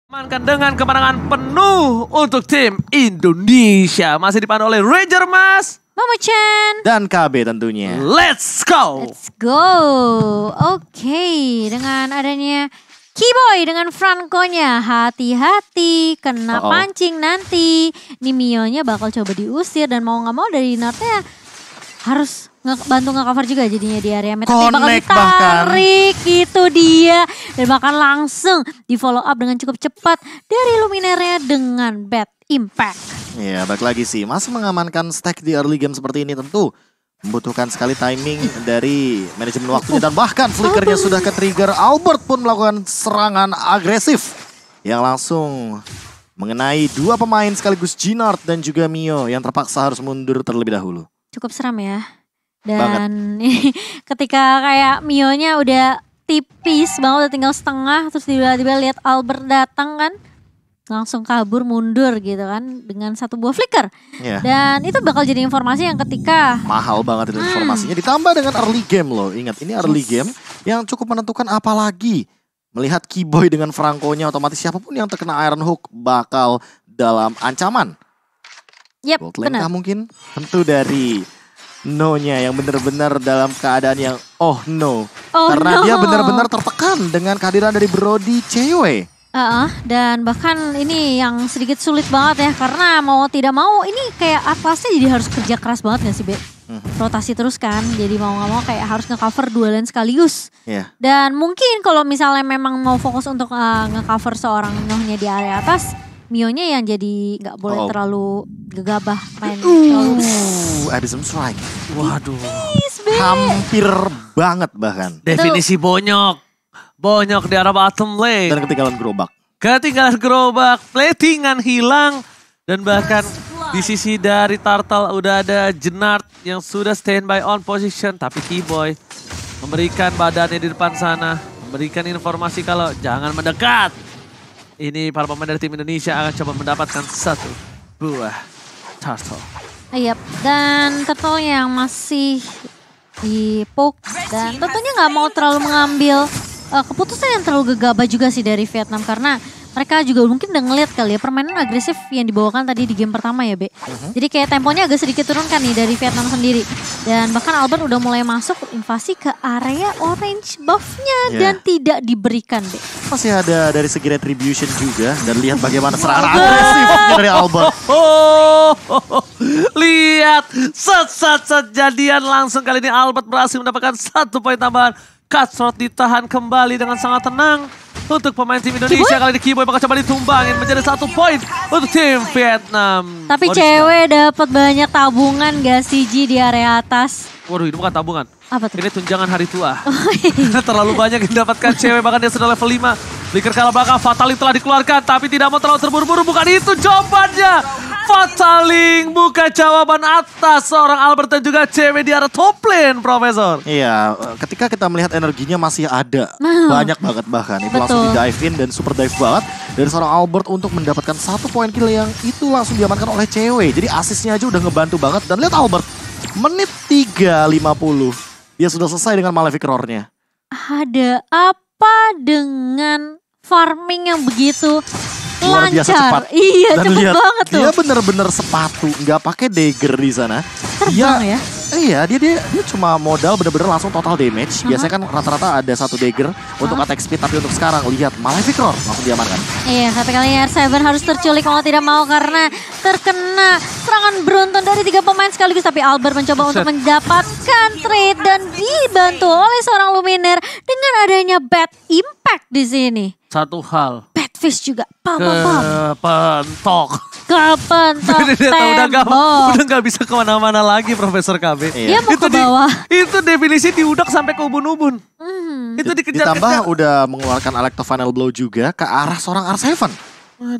Amankan dengan kemenangan penuh untuk tim Indonesia. Masih dipandu oleh Ranger Mas, Mama Chan, dan KB tentunya. Let's go! Let's go. Oke, dengan adanya Keyboy dengan Franco-nya, hati-hati kena pancing nanti. Nih Mio-nya bakal coba diusir dan mau gak mau dari Nardnya harus bantu nge-cover juga jadinya di area mid. Tapi bakal ditarik, itu dia. Dan bahkan langsung di follow up dengan cukup cepat dari Luminernya dengan bad impact. Iya, balik lagi sih. Masih mengamankan stack di early game seperti ini tentu membutuhkan sekali timing dari manajemen waktunya. Dan bahkan flickernya sudah ke-trigger. Albert pun melakukan serangan agresif yang langsung mengenai dua pemain sekaligus Ginard dan juga Mio yang terpaksa harus mundur terlebih dahulu. Cukup seram ya. Dan ketika kayak Mio-nya udah tipis banget, udah tinggal setengah, terus tiba-tiba lihat Albert datang kan, langsung kabur mundur gitu kan dengan satu buah flicker. Yeah. Dan itu bakal jadi informasi yang ketika mahal banget itu informasinya, ditambah dengan early game loh. Ingat, ini early game yang cukup menentukan, apalagi melihat Keyboy dengan Franco-nya, otomatis siapapun yang terkena Iron Hook bakal dalam ancaman. Yep, benar. Mungkin tentu dari No-nya yang benar-benar dalam keadaan yang no. Karena dia benar-benar tertekan dengan kehadiran dari Brody cewek. Dan bahkan ini yang sedikit sulit banget ya, karena mau tidak mau ini kayak Atlasnya jadi harus kerja keras banget gak sih, Be? Rotasi terus kan, jadi mau gak mau kayak harus nge-cover dua lane sekaligus. Dan mungkin kalau misalnya memang mau fokus untuk nge-cover seorang No-nya di area atas, Mio-nya yang jadi gak boleh terlalu gegabah main. Addison Strike. Waduh. Hampir banget bahkan. Definisi bonyok. Bonyok di arah bottom lane. Dan ketinggalan gerobak. Ketinggalan gerobak, platingan hilang. Dan bahkan di sisi dari Turtle udah ada Ginard yang sudah standby on position. Tapi Keyboy memberikan badannya di depan sana. Memberikan informasi kalau jangan mendekat. Ini para pemain dari tim Indonesia akan coba mendapatkan satu buah Turtle. Yap, dan Turtle yang masih di poke. Dan tentunya gak mau terlalu mengambil keputusan yang terlalu gegabah juga sih dari Vietnam. Karena mereka juga mungkin udah ngeliat kali ya permainan agresif yang dibawakan tadi di game pertama ya, Be. Jadi kayak temponya agak sedikit turunkan nih dari Vietnam sendiri. Dan bahkan Albert udah mulai masuk invasi ke area orange buff-nya dan tidak diberikan, Be. Masih ada dari segi retribution juga. Dan lihat bagaimana serangan agresif dari Albert. Lihat, set jadian langsung kali ini Albert berhasil mendapatkan satu poin tambahan. Cutthroat ditahan kembali dengan sangat tenang untuk pemain tim Indonesia. Kali ini Keyboy bakal coba ditumbangin menjadi satu poin untuk tim Vietnam. Tapi cewek dapat banyak tabungan gak sih Ji di area atas? Waduh, ini bukan tabungan. Apa tuh? Ini tunjangan hari tua. Terlalu banyak yang didapatkan cewek, bahkan dia sudah level 5. Flicker kalah belakang, Fataling telah dikeluarkan, tapi tidak mau terlalu terburu-buru. Bukan itu jawabannya. Fataling bukan jawaban atas seorang Albert dan juga cewek di arah top lane, Profesor. Iya, ketika kita melihat energinya masih ada. Banyak banget bahkan. Itu langsung di dive in dan super dive banget dari seorang Albert untuk mendapatkan satu poin kill yang itu langsung diamankan oleh cewek. Jadi asisnya aja udah ngebantu banget. Dan lihat Albert, menit 3.50. Dia sudah selesai dengan Malefic Roar-nya. Ada apa dengan farming yang begitu luar biasa cepat. Iya, dan cepet banget tuh. Dia bener-bener sepatu, nggak pakai dagger di sana. Terbang ya? Iya, dia cuma modal bener-bener langsung total damage. Biasanya kan rata-rata ada satu dagger untuk attack speed, tapi untuk sekarang lihat Malefic Roar langsung diamankan. Iya, tapi kali ini R7 harus terculik mau tidak mau karena terkena serangan beruntun dari 3 pemain sekaligus. Tapi Albert mencoba untuk mendapatkan trade dan dibantu oleh seorang Luminer dengan adanya bad impact di sini. Satu hal. Badfish juga. Kepentok. Udah gak bisa kemana-mana lagi Profesor KB. Dia mau ke bawah. Itu definisi diudak sampai ke ubun-ubun. Itu dikejar. Ditambah udah mengeluarkan Electro Final Blow juga ke arah seorang R7.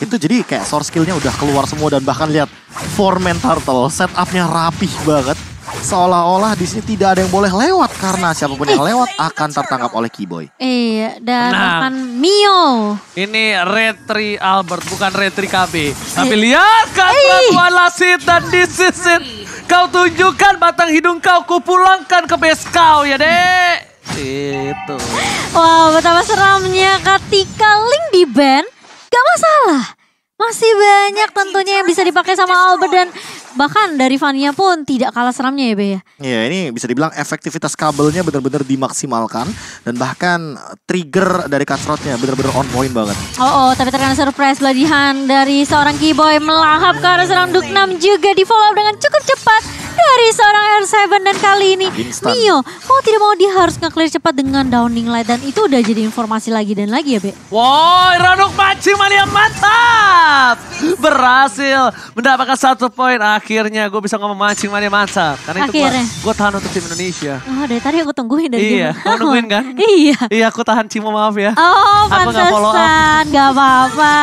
Itu jadi kayak source skillnya udah keluar semua. Dan bahkan lihat 4-man Turtle setupnya rapih banget. Seolah-olah di sini tidak ada yang boleh lewat karena siapapun yang lewat akan tertangkap oleh Keyboy. Iya, dan bahkan Mio. Ini Retri Albert, bukan Retri KB. Tapi lihat kan peraturan lasit dan disisit. Kau tunjukkan batang hidung kau, kupulangkan ke base kau ya, Dek. Itu. Wow, betapa seramnya ketika Link di ban. gak masalah. Masih banyak tentunya yang bisa dipakai sama Albert dan bahkan dari Vania pun tidak kalah seramnya ya Be ya. Ya ini bisa dibilang efektivitas kabelnya benar-benar dimaksimalkan dan bahkan trigger dari cutthroat-nya benar-benar on point banget. Tapi terkena surprise beladihan dari seorang Keyboy melahap ke arah seorang Duknam juga di follow up dengan cukup cepat dari seorang R7 dan kali ini Instant. Mio mau tidak mau dia harus nge-clear cepat dengan downing light dan itu udah jadi informasi lagi dan lagi ya Be. Woi, Ranuk mancing mania mantap. Berhasil mendapatkan 1 poin. Akhirnya gue bisa ngomong mancing mania mantap. Karena itu gue tahan untuk tim Indonesia. Dari tadi aku tungguin dari Iya, kamu nungguin kan? Iya. Iya, aku tahan Cimo, maaf ya. Aku gak follow up. Gak apa-apa.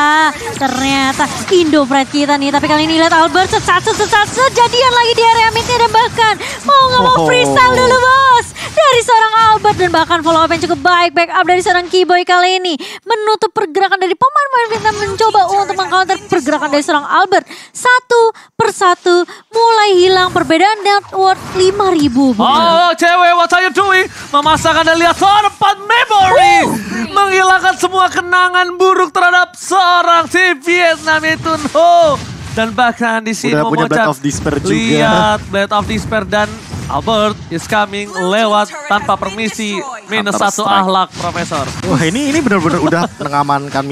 Ternyata Indo Pride kita nih. Tapi kali ini lihat Albert sejadian lagi di area midnya dan bahkan mau gak mau freestyle dulu bos. Dari seorang Albert dan bahkan follow up yang cukup baik. Back up dari seorang Keyboy kali ini. Menutup pergerakan dari pemain-pemain Vietnam mencoba untuk mengcounter pergerakan dari seorang Albert. Satu persatu mulai hilang perbedaan net worth 5.000. Cewek, what are you doing? Memasangkan dan lihat tempat memory. Menghilangkan semua kenangan buruk terhadap seorang si Vietnam itu No. Dan bahkan di sini udah punya Blade of Despair juga. Lihat Blade of Despair dan Albert is coming lewat tanpa permisi. -1 akhlak Profesor. Wah ini benar-benar udah mengamankan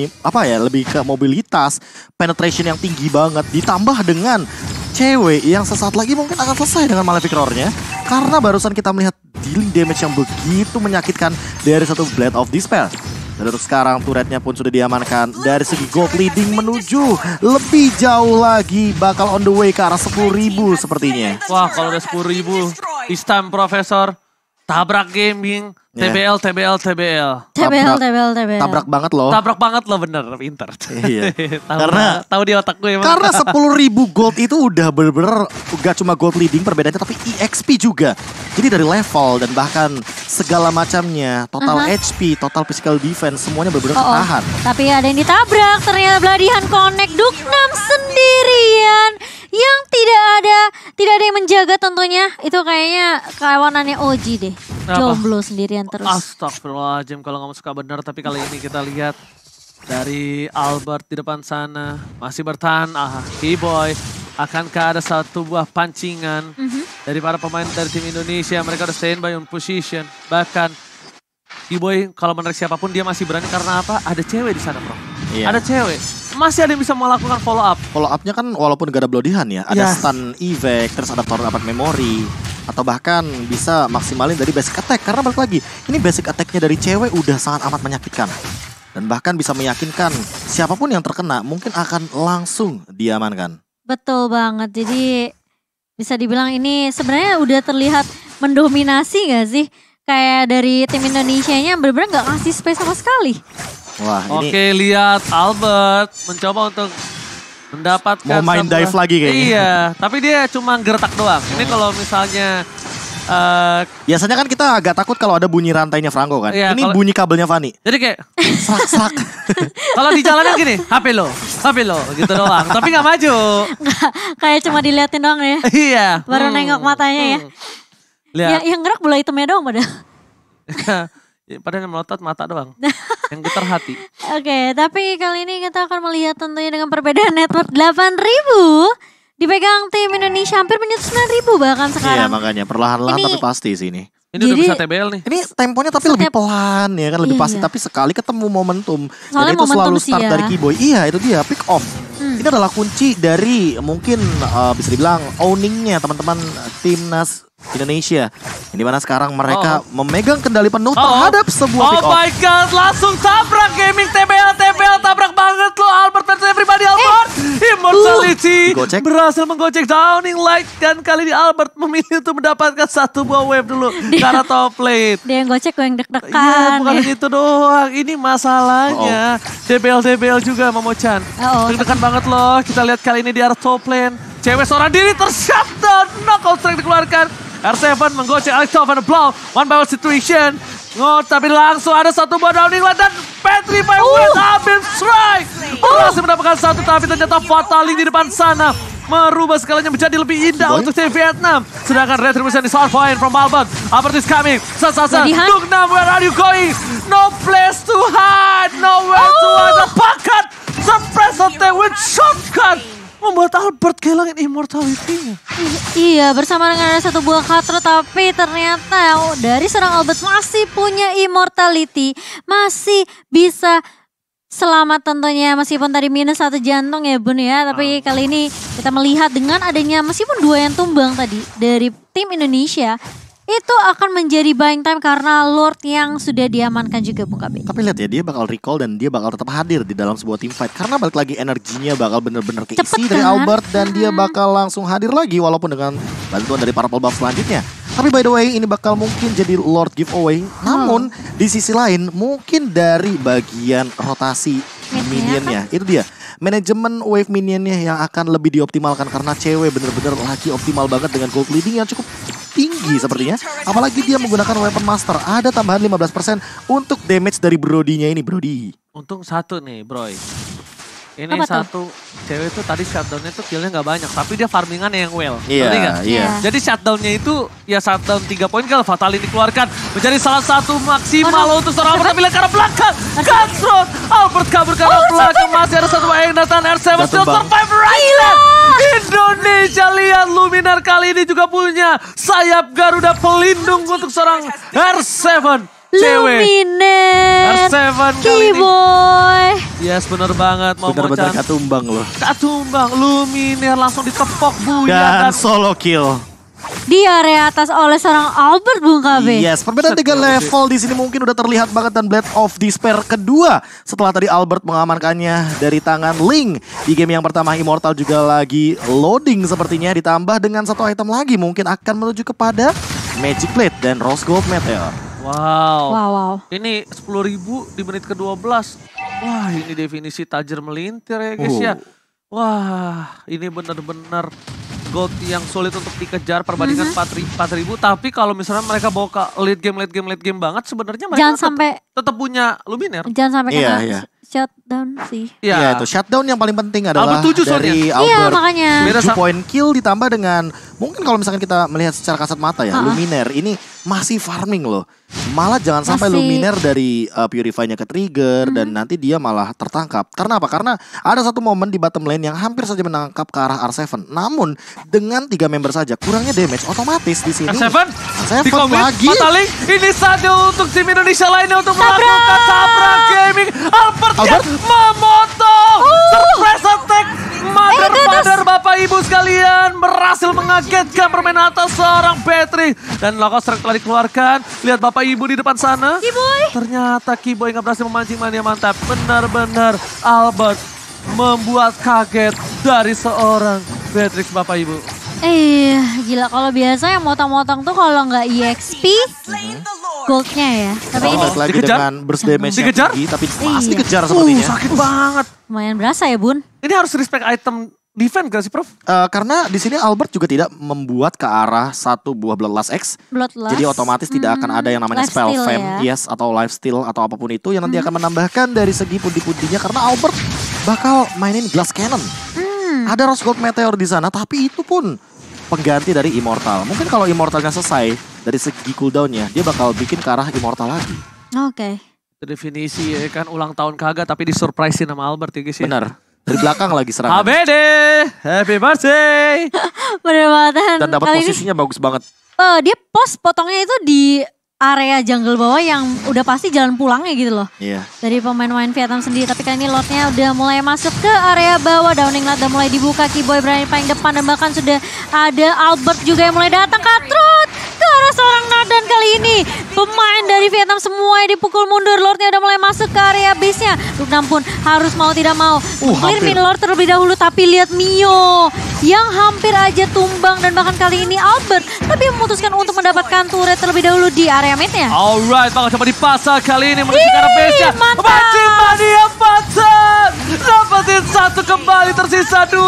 lebih ke mobilitas, penetration yang tinggi banget ditambah dengan cewek yang sesaat lagi mungkin akan selesai dengan Malefic Roar-nya karena barusan kita melihat dealing damage yang begitu menyakitkan dari satu Blade of Despair. Dan untuk sekarang turretnya pun sudah diamankan. Dari segi gold leading menuju lebih jauh lagi. Bakal on the way ke arah 10.000 sepertinya. Wah kalau udah 10.000. This time Profesor. Tabrak gaming. TBL. Tabrak banget loh. Tabrak banget loh bener. Pinter. Iya. Tahu di otak gue emang. Karena 10.000 gold itu udah bener-bener gak cuma gold leading perbedaannya tapi EXP juga. Jadi dari level dan bahkan segala macamnya, total HP, total physical defense semuanya bener-bener tertahan. Tapi ada yang ditabrak, ternyata beladihan connect Duknam sendirian yang tidak ada yang menjaga tentunya. Itu kayaknya kawanannya OG deh. Jomblo sendirian terus. Astagfirullahaladzim kalau ngomong suka bener. Tapi kali ini kita lihat dari Albert di depan sana. Masih bertahan. Keyboy. Akankah ada satu buah pancingan dari para pemain dari tim Indonesia. Mereka udah standby on position. Bahkan Keyboy kalau menarik siapapun dia masih berani karena apa? Ada cewek di sana bro. Ada cewek. Masih ada yang bisa melakukan follow up. Follow upnya kan walaupun gak ada bloodihan ya. Ada stun evac, terus ada torn dapat memory. Atau bahkan bisa maksimalin dari basic attack. Karena balik lagi, ini basic attacknya dari cewek udah sangat amat menyakitkan. Dan bahkan bisa meyakinkan siapapun yang terkena mungkin akan langsung diamankan. Betul banget, jadi bisa dibilang ini sebenarnya udah terlihat mendominasi gak sih? Kayak dari tim Indonesianya bener-bener gak kasih space sama sekali. Wah, ini Oke, lihat Albert mencoba untuk mendapatkan mau main dive lagi kayaknya. Iya, tapi dia cuma gertak doang. Ini kalau misalnya biasanya kan kita agak takut kalau ada bunyi rantainya Franco kan. Iya, Ini bunyi kabelnya Fanny. Jadi kayak Serak-serak. kalau di jalanan gini, HP lo gitu doang. Tapi gak maju. Kayak cuma diliatin doang ya. Iya. Baru nengok matanya ya. Lihat. Yang gerak bola hitamnya doang padahal. Padahal yang melotot mata doang. Yang getar hati. Oke, tapi kali ini kita akan melihat tentunya dengan perbedaan network 8.000. Dipegang tim Indonesia hampir menyentuh 9.000 bahkan sekarang. Iya makanya perlahan-lahan tapi pasti sih ini. Ini udah bisa TBL nih. Ini temponya tapi lebih pelan ya kan, lebih pasti. Tapi sekali ketemu momentum. Soalnya dan itu momentum selalu sih start ya. dari Keyboy. Iya itu dia, pick off. Ini adalah kunci dari mungkin bisa dibilang owningnya teman-teman timnas Indonesia. Di mana sekarang mereka memegang kendali penuh terhadap sebuah pick off. Oh my god, langsung tabrak gaming TBL tabrak banget lo Albert versus everybody Albert. Immortality berhasil menggocek downing light dan kali ini Albert memilih untuk mendapatkan satu buah wave dulu karena top lane. Dia yang gocek, gue yang deg-degan. Iya, bukan itu doang. Ini masalahnya. DBL juga Momochan. Deg-degan banget loh. Kita lihat kali ini di arah top lane. Cewek seorang diri tershutdown. Knockout strike dikeluarkan. R7 menggocek Alex Van Blau. One by one situation. Tapi langsung ada satu buah downing light dan Petrify with Abim strike. Berhasil mendapatkan satu tapi ternyata fataling di depan sana. Merubah segalanya menjadi lebih indah untuk tim Vietnam. Sedangkan Retribution di South Point from Albert. Albert is coming. Sasa. Duknam, where are you going? No place to hide. Nowhere to hide. Pakat Surprise attack with shotgun. Membuat Albert kehilangan immortality-nya. Iya, bersama dengan ada satu buah katro, tapi ternyata dari seorang Albert masih punya immortality. Masih bisa selamat tentunya, meskipun tadi minus 1 jantung ya Bun ya. Tapi kali ini kita melihat dengan adanya meskipun 2 yang tumbang tadi dari tim Indonesia, itu akan menjadi buying time karena Lord yang sudah diamankan juga Bung KB. Tapi lihat ya, dia bakal recall dan dia bakal tetap hadir di dalam sebuah team fight. Karena balik lagi energinya bakal bener-bener keisi Cepet dari kan? Albert. Dan dia bakal langsung hadir lagi walaupun dengan bantuan dari Purple Buff selanjutnya. Tapi by the way, ini bakal mungkin jadi Lord giveaway. Namun di sisi lain mungkin dari bagian rotasi minionnya. Itu dia. Manajemen wave minionnya yang akan lebih dioptimalkan. Karena cewek bener-bener lagi optimal banget dengan gold leading yang cukup tinggi sepertinya. Apalagi dia menggunakan weapon master. Ada tambahan 15% untuk damage dari Brody-nya ini, Brody. Untung satu nih, Broy. Ini Apa satu cewek itu tadi shutdown-nya tuh killnya nggak banyak, tapi dia farmingan yang well. Iya, Ngerti nggak? iya. Jadi shutdown-nya itu ya shutdown 3 poin kalau fatality dikeluarkan menjadi salah satu maksimal untuk seorang Albert. Tapi lihat ke arah belakang, Cutthroat, Albert kabur ke arah belakang, masih ada satu yang datang R7 still survive right there. Indonesia lihat Luminar kali ini juga punya sayap Garuda pelindung untuk seorang R7. Cewek. Luminar, R7 kali ini. Keyboy. Yes, bener banget. Bener-bener katumbang loh. Katumbang, Luminar langsung ditepok Dan Buya. solo kill. Di area atas oleh seorang Albert Bung KB. Yes, perbedaan 3 level di sini mungkin udah terlihat banget. Dan Blade of Despair kedua setelah tadi Albert mengamankannya dari tangan Link. Di game yang pertama Immortal juga lagi loading sepertinya. Ditambah dengan satu item lagi mungkin akan menuju kepada Magic Blade dan Rose Gold Meteor. Wow. Wow. Ini 10.000 di menit ke-12. Wah, ini definisi tajir melintir ya guys ya. Wah, ini benar-benar gold yang sulit untuk dikejar perbandingan 4.000. Tapi kalau misalnya mereka bawa ke late game banget, sebenarnya mereka Jangan sampai tetap punya Luminar. Jangan sampai kena Iya. shutdown sih. Iya itu shutdown yang paling penting adalah Albert 7 dari soalnya. Iya Albert. makanya. Beda 7 poin kill ditambah dengan mungkin kalau misalkan kita melihat secara kasat mata ya, Luminar ini masih farming loh. Malah jangan sampai Masih. Luminar dari Purify-nya ke trigger dan nanti dia malah tertangkap. Karena apa? Karena ada satu momen di bottom lane yang hampir saja menangkap ke arah R7. Namun dengan 3 member saja kurangnya damage otomatis di sini. R7 R7 dikomit, lagi. Fatali, ini saatnya untuk tim Indonesia lainnya untuk melakukan sabrak gaming. Albert memotong. Surprise attack. Mother Bapak Ibu sekalian berhasil mengagetkan permainan atas seorang Patrick. Dan Loco Strike telah dikeluarkan. Lihat Bapak Ibu di depan sana. Keyboy. Ternyata Keyboy nggak berhasil memancing mania mantap. Benar-benar Albert membuat kaget dari seorang Patrick Bapak Ibu. Gila kalau biasa yang motong-motong tuh kalau nggak EXP goldnya ya. Tapi ini Balik lagi Dikejar? dengan burst damage yang Dikejar? tinggi tapi masih Iya. dikejar sepertinya. Sakit banget. lumayan berasa ya Bun. Ini harus respect item defense gak sih Prof? Karena di sini Albert juga tidak membuat ke arah satu buah Bloodlust X. Bloodlust. Jadi otomatis tidak akan ada yang namanya spell Lifesteal fam, ya. yes, atau lifesteal atau apapun itu yang nanti akan menambahkan dari segi pundi-pundinya karena Albert bakal mainin Glass Cannon. Ada Rose Gold Meteor di sana, tapi itu pun pengganti dari Immortal. Mungkin kalau Immortalnya selesai dari segi cooldownnya, dia bakal bikin ke arah Immortal lagi. Oke. Itu definisi ya kan ulang tahun kagak tapi disurprisein sama Albert ya guys ya. Benar. Dari belakang lagi serangan. HBD, happy birthday. Bener banget. Dan dapat Kali ini, posisinya bagus banget. dia pos potongnya itu di area jungle bawah yang udah pasti jalan pulangnya gitu loh. Iya. Dari pemain-pemain Vietnam sendiri. Tapi kali ini lotnya udah mulai masuk ke area bawah. Downing lot udah mulai dibuka. Keyboy berani paling depan. Dan bahkan sudah ada Albert juga yang mulai datang. Cutthroat ke arah seorang Nadan kali ini. Pemain dari Vietnam semua yang dipukul mundur. Lordnya udah mulai masuk ke area base-nya. Luknam pun harus mau tidak mau. Clear hampir. mid Lord terlebih dahulu. Tapi lihat Mio yang hampir aja tumbang. Dan bahkan kali ini Albert tapi memutuskan untuk mendapatkan turret terlebih dahulu di area mid-nya. Alright, bakal coba dipasang kali ini menuju ke arah base-nya. Mantap. Mancing mania patah. Dapetin satu kembali tersisa 2.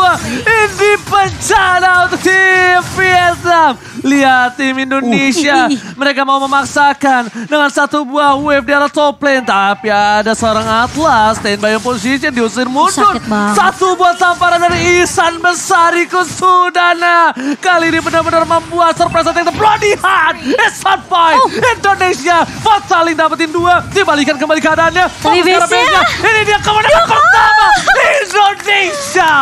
Ini bencana untuk tim Vietnam. Lihat tim Indonesia. Mereka mau memaksakan dengan satu buah wave di arah top lane. Tapi ada seorang Atlas standby position diusir mundur. Sakit banget. Satu buat tamparan dari Ihsan Besari Kusudana. Kali ini benar-benar membuat surprise attack the bloody hand. It's on fight. Indonesia saling dapetin 2. Dibalikan kembali keadaannya. Tapi base-nya. Ini dia kemenangan pertama Indonesia.